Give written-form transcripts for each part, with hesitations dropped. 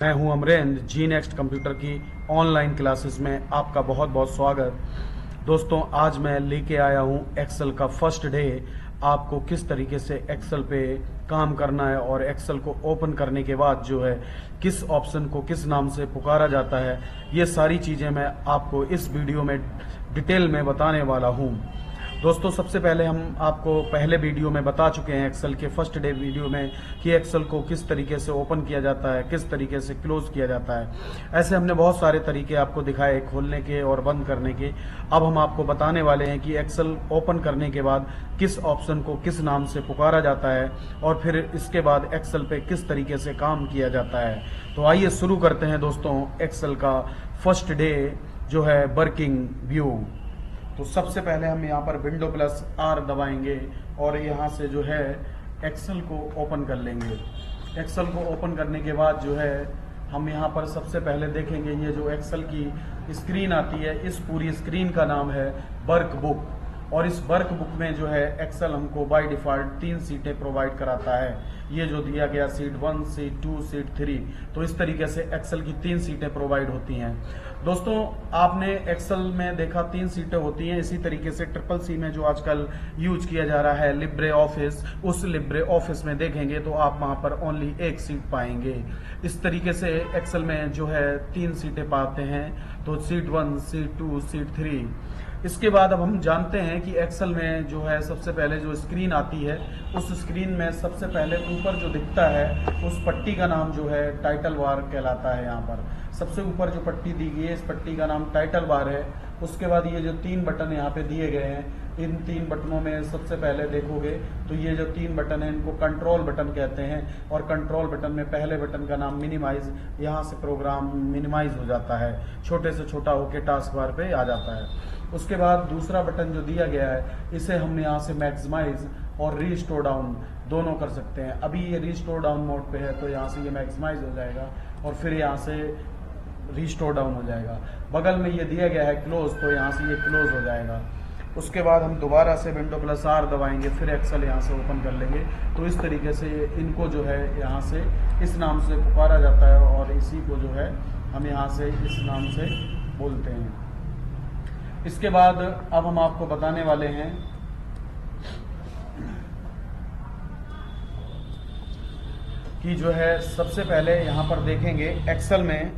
मैं हूं अमरेंद्र। जी next computer की ऑनलाइन क्लासेस में आपका बहुत बहुत स्वागत। दोस्तों, आज मैं लेके आया हूं एक्सेल का फर्स्ट डे। आपको किस तरीके से एक्सेल पे काम करना है और एक्सेल को ओपन करने के बाद जो है किस ऑप्शन को किस नाम से पुकारा जाता है, ये सारी चीज़ें मैं आपको इस वीडियो में डिटेल में बताने वाला हूं। दोस्तों, सबसे पहले हम आपको पहले वीडियो में बता चुके हैं एक्सेल के फर्स्ट डे वीडियो में कि एक्सेल को किस तरीके से ओपन किया जाता है, किस तरीके से क्लोज किया जाता है। ऐसे हमने बहुत सारे तरीके आपको दिखाए खोलने के और बंद करने के। अब हम आपको बताने वाले हैं कि एक्सेल ओपन करने के बाद किस ऑप्शन को किस नाम से पुकारा जाता है और फिर इसके बाद एक्सेल पे किस तरीके से काम किया जाता है। तो आइए शुरू करते हैं दोस्तों एक्सेल का फर्स्ट डे जो है वर्किंग व्यू। तो सबसे पहले हम यहाँ पर विंडो प्लस आर दबाएंगे और यहाँ से जो है एक्सेल को ओपन कर लेंगे। एक्सेल को ओपन करने के बाद जो है हम यहाँ पर सबसे पहले देखेंगे ये जो एक्सेल की स्क्रीन आती है, इस पूरी स्क्रीन का नाम है वर्कबुक। और इस वर्कबुक में जो है एक्सेल हमको बाय डिफॉल्ट 3 सीटें प्रोवाइड कराता है। ये जो दिया गया सीट 1, सीट 2, सीट 3, तो इस तरीके से एक्सेल की 3 सीटें प्रोवाइड होती हैं। दोस्तों, आपने एक्सेल में देखा 3 सीटें होती हैं। इसी तरीके से ट्रिपल सी में जो आजकल यूज किया जा रहा है लिब्रे ऑफिस, उस लिब्रे ऑफिस में देखेंगे तो आप वहां पर ओनली 1 सीट पाएंगे। इस तरीके से एक्सेल में जो है 3 सीटें पाते हैं, तो सीट 1, सीट 2, सीट 3। इसके बाद अब हम जानते हैं कि एक्सेल में जो है सबसे पहले जो स्क्रीन आती है, उस स्क्रीन में सबसे पहले ऊपर जो दिखता है उस पट्टी का नाम जो है टाइटल बार कहलाता है। यहाँ पर सबसे ऊपर जो पट्टी दी गई है, इस पट्टी का नाम टाइटल बार है। उसके बाद ये जो 3 बटन यहाँ पे दिए गए हैं, इन 3 बटनों में सबसे पहले देखोगे तो ये जो 3 बटन हैं इनको कंट्रोल बटन कहते हैं। और कंट्रोल बटन में पहले बटन का नाम मिनिमाइज, यहाँ से प्रोग्राम मिनिमाइज हो जाता है, छोटे से छोटा होके टास्क बार पे आ जाता है। उसके बाद दूसरा बटन जो दिया गया है, इसे हम यहाँ से मैक्सिमाइज और रीस्टोर डाउन दोनों कर सकते हैं। अभी ये रीस्टोर डाउन मोड पे है, तो यहाँ से ये मैक्सिमाइज हो जाएगा और फिर यहाँ से रीस्टोर डाउन हो जाएगा। बगल में ये दिया गया है क्लोज, तो यहाँ से ये क्लोज हो जाएगा। उसके बाद हम दोबारा से विंडो प्लस आर दबाएंगे, फिर एक्सेल यहाँ से ओपन कर लेंगे। तो इस तरीके से इनको जो है यहाँ से इस नाम से पुकारा जाता है और इसी को जो है हम यहाँ से इस नाम से बोलते हैं। इसके बाद अब हम आपको बताने वाले हैं कि जो है सबसे पहले यहाँ पर देखेंगे एक्सेल में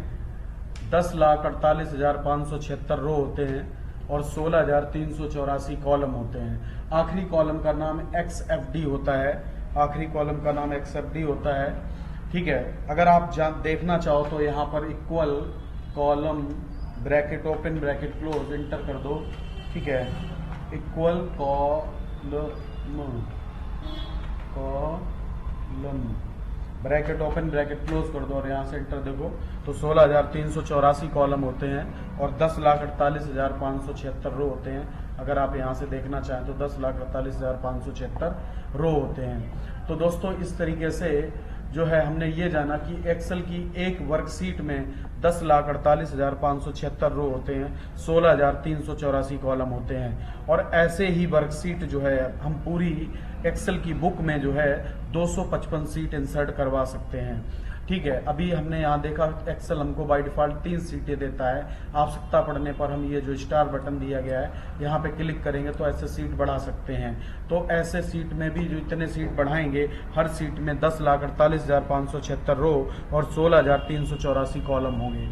10,48,576 रो होते हैं और 16,384 कॉलम होते हैं। आखिरी कॉलम का नाम XFD होता है। आखिरी कॉलम का नाम XFD होता है। ठीक है, अगर आप देखना चाहो तो यहाँ पर equal column bracket open bracket close inter कर दो। ठीक है, equal column bracket open bracket close कर दो और यहाँ से इंटर देखो तो 16,384 कॉलम होते हैं और 10,48,576 रो होते हैं। अगर आप यहाँ से देखना चाहें तो 10,48,576 रो होते हैं। तो दोस्तों, इस तरीके से जो है हमने ये जाना कि एक्सेल की एक वर्कशीट में 10,48,576 रो होते हैं, 16,384 कॉलम होते हैं। और ऐसे ही वर्कशीट जो है हम पूरी एक्सेल की बुक में जो है 255 सीट इंसर्ट करवा सकते हैं। ठीक है, अभी हमने यहाँ देखा एक्सेल हमको बाय डिफॉल्ट 3 सीटें देता है। आवश्यकता पड़ने पर हम ये जो स्टार बटन दिया गया है यहाँ पे क्लिक करेंगे तो ऐसे सीट बढ़ा सकते हैं। तो ऐसे सीट में भी जो इतने सीट बढ़ाएंगे, हर सीट में 10,48,576 रो और 16,384 कॉलम होंगे।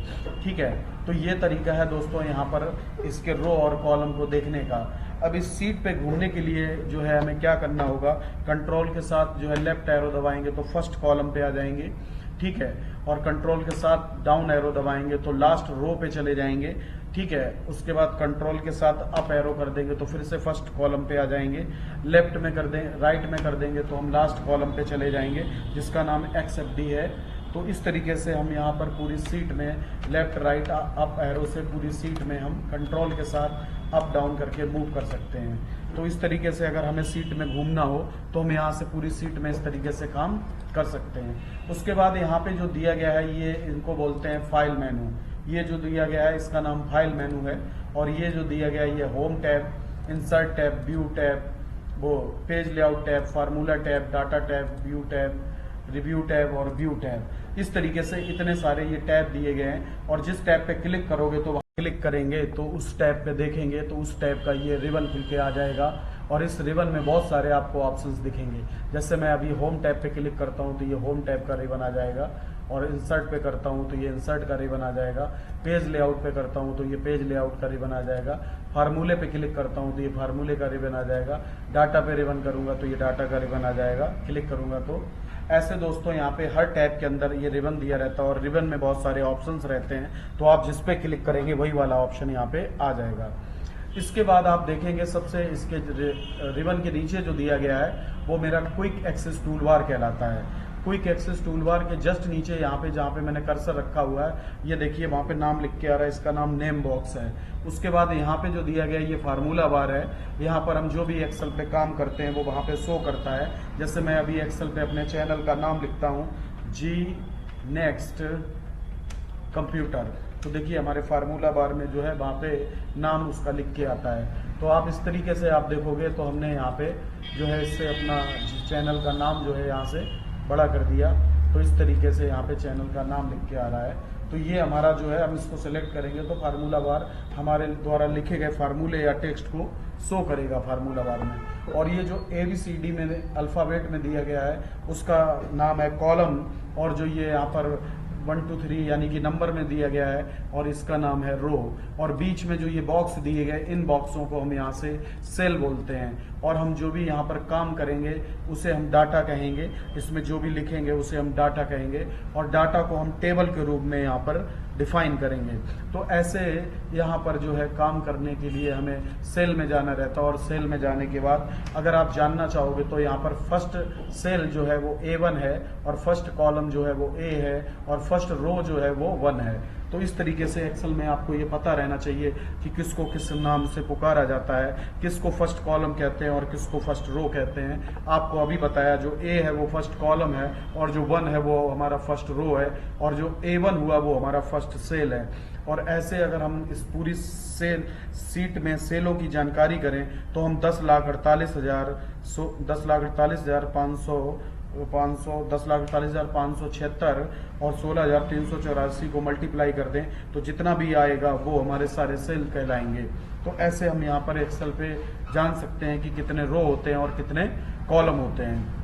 ठीक है, तो ये तरीका है दोस्तों यहाँ पर इसके रो और कॉलम को देखने का। अब इस सीट पे घूमने के लिए जो है हमें क्या करना होगा, कंट्रोल के साथ जो है लेफ्ट एरो दबाएंगे तो फर्स्ट कॉलम पे आ जाएंगे। ठीक है, और कंट्रोल के साथ डाउन एरो दबाएंगे तो लास्ट रो पे चले जाएंगे। ठीक है, उसके बाद कंट्रोल के साथ अप एरो कर देंगे तो फिर से फर्स्ट कॉलम पे आ जाएंगे। लेफ्ट में कर दें, राइट में कर देंगे तो हम लास्ट कॉलम पे चले जाएंगे जिसका नाम XFD है। तो इस तरीके से हम यहाँ पर पूरी सीट में लेफ्ट राइट अप एरो से पूरी सीट में हम कंट्रोल के साथ अप डाउन करके मूव कर सकते हैं। तो इस तरीके से अगर हमें सीट में घूमना हो तो हम यहाँ से पूरी सीट में इस तरीके से काम कर सकते हैं। उसके बाद यहाँ पे जो दिया गया है ये इनको बोलते हैं फाइल मेनू। ये जो दिया गया है इसका नाम फाइल मेनू है। और ये जो दिया गया है ये home tab, insert tab, view tab, वो page layout tab, formula tab, data tab, view tab, review tab और व्यू टैब। इस तरीके से इतने सारे ये टैब दिए गए हैं और जिस टैब पे क्लिक करोगे तो क्लिक करेंगे तो उस टैब पे देखेंगे तो उस टैब का ये रिबन खुल के आ जाएगा और इस रिबन में बहुत सारे आपको ऑप्शंस दिखेंगे। जैसे मैं अभी होम टैब पे क्लिक करता हूँ तो ये होम टैब का रिबन आ जाएगा और इंसर्ट पे करता हूँ तो ये इंसर्ट का रिबन आ जाएगा। पेज लेआउट पे करता हूँ तो ये पेज लेआउट का रिबन आ जाएगा। फार्मूले पे क्लिक करता हूँ तो ये फार्मूले का रिबन आ जाएगा। डाटा पे रिबन करूँगा तो ये डाटा का रिबन आ जाएगा क्लिक करूँगा तो। ऐसे दोस्तों यहाँ पे हर टैब के अंदर ये रिबन दिया रहता है और रिबन में बहुत सारे ऑप्शंस रहते हैं, तो आप जिस पे क्लिक करेंगे वही वाला ऑप्शन यहाँ पे आ जाएगा। इसके बाद आप देखेंगे सबसे इसके रिबन के नीचे जो दिया गया है वो मेरा क्विक एक्सेस टूल बार कहलाता है। क्विक एक्सेस टूल बार के जस्ट नीचे यहाँ पे जहाँ पे मैंने कर्सर रखा हुआ है ये देखिए वहाँ पे नाम लिख के आ रहा है, इसका नाम नेम बॉक्स है। उसके बाद यहाँ पे जो दिया गया ये फार्मूला बार है, यहाँ पर हम जो भी एक्सेल पे काम करते हैं वो वहाँ पे शो करता है। जैसे मैं अभी एक्सेल पे अपने चैनल का नाम लिखता हूँ जी नेक्स्ट कंप्यूटर, तो देखिए हमारे फार्मूला बार में जो है वहाँ पे नाम उसका लिख के आता है। तो आप इस तरीके से आप देखोगे तो हमने यहाँ पे जो है इससे अपना चैनल का नाम जो है यहाँ से बड़ा कर दिया, तो इस तरीके से यहाँ पे चैनल का नाम लिख के आ रहा है। तो ये हमारा जो है हम इसको सेलेक्ट करेंगे तो फार्मूला बार हमारे द्वारा लिखे गए फार्मूले या टेक्स्ट को शो करेगा फार्मूला बार में। और ये जो ABCD में अल्फ़ाबेट में दिया गया है उसका नाम है कॉलम, और जो ये यहाँ पर 1 2 3 यानी कि नंबर में दिया गया है और इसका नाम है रो। और बीच में जो ये बॉक्स दिए गए इन बॉक्सों को हम यहाँ से सेल बोलते हैं। और हम जो भी यहाँ पर काम करेंगे उसे हम डाटा कहेंगे, इसमें जो भी लिखेंगे उसे हम डाटा कहेंगे और डाटा को हम टेबल के रूप में यहाँ पर डिफाइन करेंगे। तो ऐसे यहाँ पर जो है काम करने के लिए हमें सेल में जाना रहता है और सेल में जाने के बाद अगर आप जानना चाहोगे तो यहाँ पर फर्स्ट सेल जो है वो A1 है और फर्स्ट कॉलम जो है वो A है और फर्स्ट रो जो है वो 1 है। तो इस तरीके से एक्सेल में आपको ये पता रहना चाहिए कि किसको किस नाम से पुकारा जाता है, किसको फर्स्ट कॉलम कहते हैं और किसको फर्स्ट रो कहते हैं। आपको अभी बताया जो A है वो फर्स्ट कॉलम है और जो 1 है वो हमारा फर्स्ट रो है और जो A1 हुआ वो हमारा फर्स्ट सेल है। और ऐसे अगर हम इस पूरी सेल सीट में सेलों की जानकारी करें तो हम 10,48,576 और 16,384 को मल्टीप्लाई कर दें तो जितना भी आएगा वो हमारे सारे सेल कहलाएंगे। तो ऐसे हम यहाँ पर एक्सेल पे जान सकते हैं कि कितने रो होते हैं और कितने कॉलम होते हैं।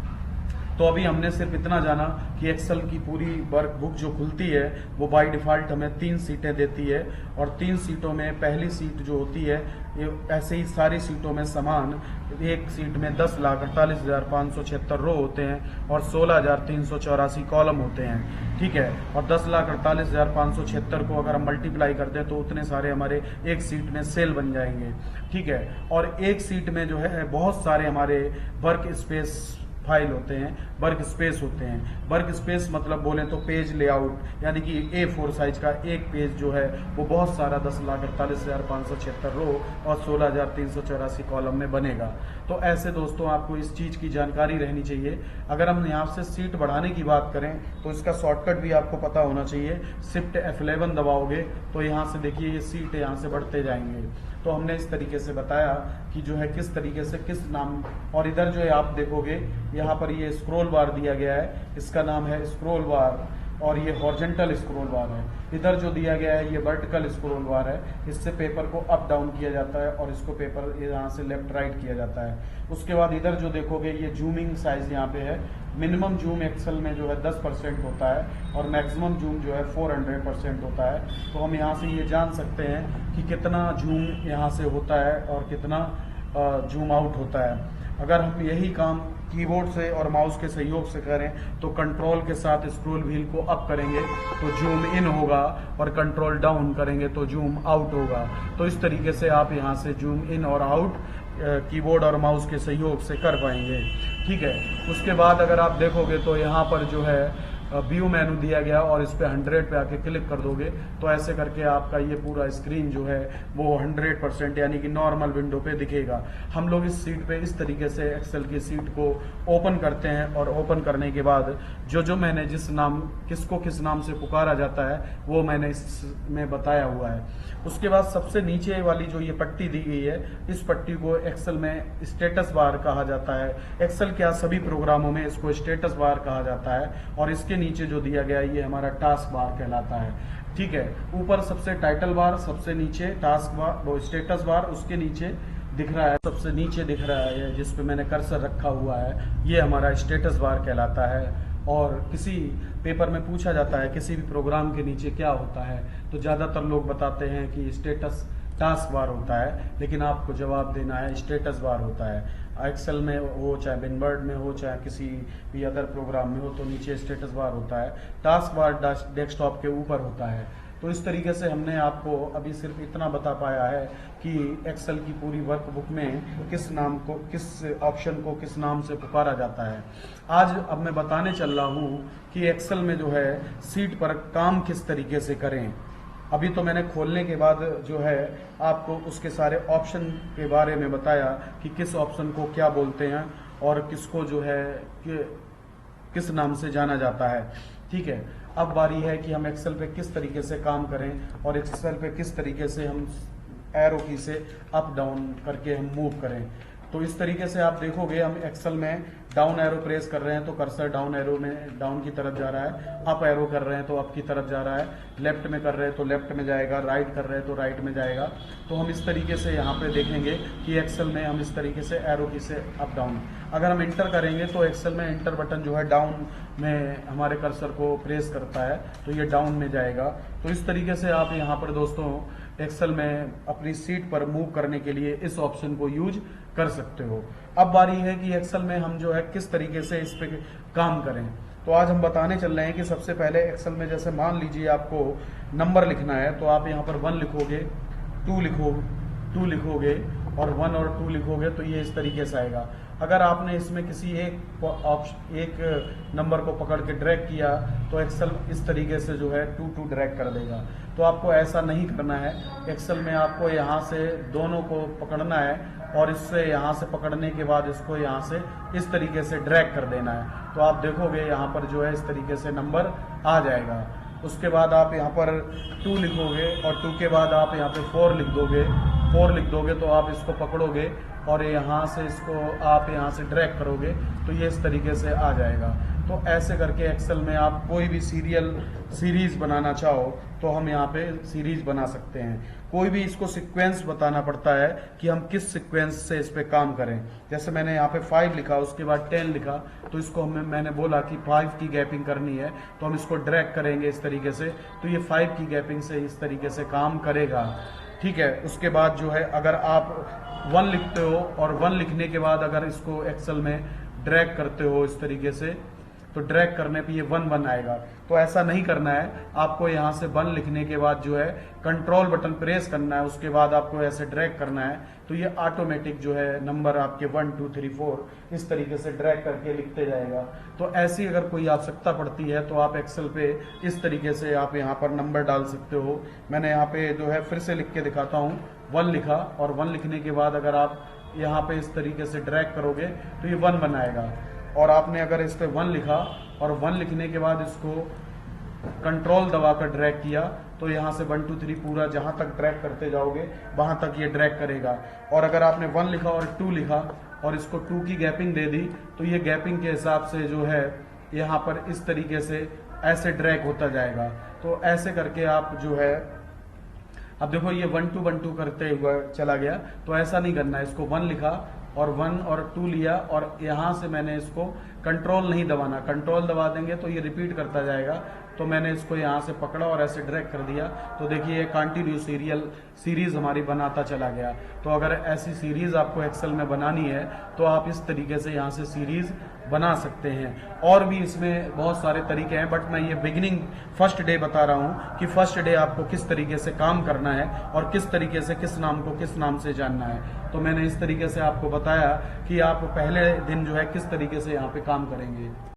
तो अभी हमने सिर्फ इतना जाना कि एक्सेल की पूरी वर्कबुक जो खुलती है वो बाय डिफ़ॉल्ट हमें 3 सीटें देती है और 3 सीटों में पहली सीट जो होती है ये ऐसे ही सारी सीटों में समान, एक सीट में 10,48,576 रो होते हैं और 16,384 कॉलम होते हैं, ठीक है। और 10,48,576 को अगर हम मल्टीप्लाई कर दें तो उतने सारे हमारे एक सीट में सेल बन जाएंगे, ठीक है। और एक सीट में जो है बहुत सारे हमारे वर्क स्पेस फाइल होते हैं, वर्क स्पेस होते हैं। वर्क स्पेस मतलब बोले तो पेज लेआउट, यानी कि A4 साइज का एक पेज जो है वो बहुत सारा 10,48,576 रो और 16,384 कॉलम में बनेगा। तो ऐसे दोस्तों आपको इस चीज़ की जानकारी रहनी चाहिए। अगर हम यहाँ से सीट बढ़ाने की बात करें तो इसका शॉर्टकट भी आपको पता होना चाहिए। शिफ्ट F11 दबाओगे तो यहाँ से देखिए ये सीट यहाँ से बढ़ते जाएंगे। तो हमने इस तरीके से बताया कि जो है किस तरीके से किस नाम, और इधर जो है आप देखोगे यहाँ पर ये स्क्रॉल बार दिया गया है, इसका नाम है स्क्रॉल बार और ये हॉरिजॉन्टल स्क्रॉल बार है। इधर जो दिया गया है ये वर्टिकल स्क्रॉल बार है, इससे पेपर को अप डाउन किया जाता है और इसको पेपर यहाँ से लेफ्ट राइट किया जाता है। उसके बाद इधर जो देखोगे ये जूमिंग साइज यहाँ पे है। मिनिमम जूम एक्सेल में जो है 10% होता है और मैक्सिमम जूम जो है 400% होता है। तो हम यहाँ से ये जान सकते हैं कि कितना जूम यहाँ से होता है और कितना जूम आउट होता है। अगर हम यही काम कीबोर्ड से और माउस के सहयोग से करें तो कंट्रोल के साथ स्क्रॉल व्हील को अप करेंगे तो जूम इन होगा और कंट्रोल डाउन करेंगे तो जूम आउट होगा। तो इस तरीके से आप यहाँ से जूम इन और आउट कीबोर्ड और माउस के सहयोग से कर पाएंगे, ठीक है। उसके बाद अगर आप देखोगे तो यहाँ पर जो है व्यू मेनू दिया गया और इस पे 100 पे आके क्लिक कर दोगे तो ऐसे करके आपका ये पूरा स्क्रीन जो है वो 100% यानी कि नॉर्मल विंडो पे दिखेगा। हम लोग इस सीट पे इस तरीके से एक्सेल की सीट को ओपन करते हैं और ओपन करने के बाद जो मैंने जिस नाम किसको किस नाम से पुकारा जाता है वो मैंने इसमें बताया हुआ है। उसके बाद सबसे नीचे वाली जो ये पट्टी दी गई है, इस पट्टी को एक्सेल में स्टेटस बार कहा जाता है। एक्सेल क्या सभी प्रोग्रामों में इसको स्टेटस बार कहा जाता है और इसके नीचे जो दिया गया ये हमारा टास्क बार कहलाता है। ठीक है, ऊपर सबसे टाइटल बार, सबसे नीचे टास्क बार, वो स्टेटस बार, उसके नीचे दिख रहा है, सबसे नीचे दिख रहा है जिस पे मैंने कर्सर रखा हुआ है, ये हमारा स्टेटस बार कहलाता है। और किसी पेपर में पूछा जाता है किसी भी प्रोग्राम के नीचे क्या होता है, तो ज़्यादातर लोग बताते हैं कि स्टेटस टास्क बार होता है, लेकिन आपको जवाब देना है स्टेटस बार होता है। एक्सेल में हो, चाहे विनवर्ड में हो, चाहे किसी भी अदर प्रोग्राम में हो, तो नीचे स्टेटस बार होता है, टास्क बार डेस्कटॉप के ऊपर होता है। तो इस तरीके से हमने आपको अभी सिर्फ इतना बता पाया है कि एक्सेल की पूरी वर्कबुक में किस नाम को, किस ऑप्शन को किस नाम से पुकारा जाता है। आज अब मैं बताने चल रहा हूँ कि एक्सेल में जो है सीट पर काम किस तरीके से करें। अभी तो मैंने खोलने के बाद जो है आपको उसके सारे ऑप्शन के बारे में बताया कि किस ऑप्शन को क्या बोलते हैं और किसको जो है किस नाम से जाना जाता है। ठीक है, अब बारी है कि हम एक्सेल पे किस तरीके से काम करें और एक्सेल पे किस तरीके से हम एरो की से अप डाउन करके हम मूव करें। तो इस तरीके से आप देखोगे हम एक्सेल में डाउन एरो प्रेस कर रहे हैं तो कर्सर डाउन एरो में डाउन की तरफ जा रहा है, अप एरो कर रहे हैं तो अप की तरफ जा रहा है, लेफ्ट में कर रहे हैं तो लेफ्ट में जाएगा, राइट कर रहे हैं तो राइट में जाएगा। तो हम इस तरीके से यहाँ पे देखेंगे कि एक्सेल में हम इस तरीके से एरो की से अप डाउन, अगर हम इंटर करेंगे तो एक्सेल में इंटर बटन जो है डाउन में हमारे कर्सर को प्रेस करता है तो ये डाउन में जाएगा। तो इस तरीके से आप यहाँ पर दोस्तों एक्सेल में अपनी सीट पर मूव करने के लिए इस ऑप्शन को यूज कर सकते हो। अब बारी है कि एक्सेल में हम जो है किस तरीके से इस पे काम करें। तो आज हम बताने चल रहे हैं कि सबसे पहले एक्सेल में जैसे मान लीजिए आपको नंबर लिखना है तो आप यहाँ पर 1 लिखोगे, 2 लिखोगे और 1 और 2 लिखोगे तो ये इस तरीके से आएगा। अगर आपने इसमें किसी एक नंबर को पकड़ के ड्रैग किया तो एक्सेल इस तरीके से जो है 2 ड्रैग कर देगा। तो आपको ऐसा नहीं करना है। एक्सेल में आपको यहाँ से दोनों को पकड़ना है और इससे यहाँ से पकड़ने के बाद इसको यहाँ से इस तरीके से ड्रैग कर देना है। तो आप देखोगे यहाँ पर जो है इस तरीके से नंबर आ जाएगा। उसके बाद आप यहाँ पर 2 लिखोगे और 2 के बाद आप यहाँ पे 4 लिख दोगे तो आप इसको पकड़ोगे और यहाँ से इसको आप यहाँ से ड्रैग करोगे तो ये इस तरीके से आ जाएगा। तो ऐसे करके एक्सेल में आप कोई भी सीरीज बनाना चाहो तो हम यहाँ पे सीरीज बना सकते हैं। कोई भी इसको सीक्वेंस बताना पड़ता है कि हम किस सीक्वेंस से इस पे काम करें। जैसे मैंने यहाँ पे 5 लिखा, उसके बाद 10 लिखा, तो इसको मैंने बोला कि 5 की गैपिंग करनी है तो हम इसको ड्रैग करेंगे इस तरीके से, तो ये 5 की गैपिंग से इस तरीके से काम करेगा। ठीक है, उसके बाद जो है अगर आप 1 लिखते हो और 1 लिखने के बाद अगर इसको एक्सेल में ड्रैग करते हो इस तरीके से तो ड्रैग करने पे ये 1 आएगा। तो ऐसा नहीं करना है, आपको यहाँ से 1 लिखने के बाद जो है कंट्रोल बटन प्रेस करना है, उसके बाद आपको ऐसे ड्रैग करना है तो ये ऑटोमेटिक जो है नंबर आपके 1 2 3 4 इस तरीके से ड्रैग करके लिखते जाएगा। तो ऐसी अगर कोई आवश्यकता पड़ती है तो आप एक्सेल पे इस तरीके से आप यहाँ पर नंबर डाल सकते हो। मैंने यहाँ पे जो है फिर से लिख के दिखाता हूँ, 1 लिखा और 1 लिखने के बाद अगर आप यहाँ पे इस तरीके से ड्रैग करोगे तो ये 1 आएगा। और आपने अगर इस पे 1 लिखा और 1 लिखने के बाद इसको कंट्रोल दबाकर ड्रैग किया तो यहाँ से 1 2 3 पूरा जहाँ तक ड्रैग करते जाओगे वहाँ तक ये ड्रैग करेगा। और अगर आपने 1 लिखा और 2 लिखा और इसको 2 की गैपिंग दे दी तो ये गैपिंग के हिसाब से जो है यहाँ पर इस तरीके से ऐसे ड्रैग होता जाएगा। तो ऐसे करके आप जो है, अब देखो ये 1 2 1 2 करते हुए चला गया, तो ऐसा नहीं करना है। इसको 1 लिखा और 1 और 2 लिया और यहाँ से मैंने इसको कंट्रोल नहीं दबाना, कंट्रोल दबा देंगे तो ये रिपीट करता जाएगा। तो मैंने इसको यहाँ से पकड़ा और ऐसे ड्रैग कर दिया तो देखिए कंटिन्यू सीरीज हमारी बनाता चला गया। तो अगर ऐसी सीरीज आपको एक्सेल में बनानी है तो आप इस तरीके से यहाँ से सीरीज बना सकते हैं। और भी इसमें बहुत सारे तरीके हैं, बट मैं ये बिगिनिंग फर्स्ट डे बता रहा हूँ कि फर्स्ट डे आपको किस तरीके से काम करना है और किस तरीके से किस नाम को किस नाम से जानना है। तो मैंने इस तरीके से आपको बताया कि आप पहले दिन जो है किस तरीके से यहाँ पे काम करेंगे।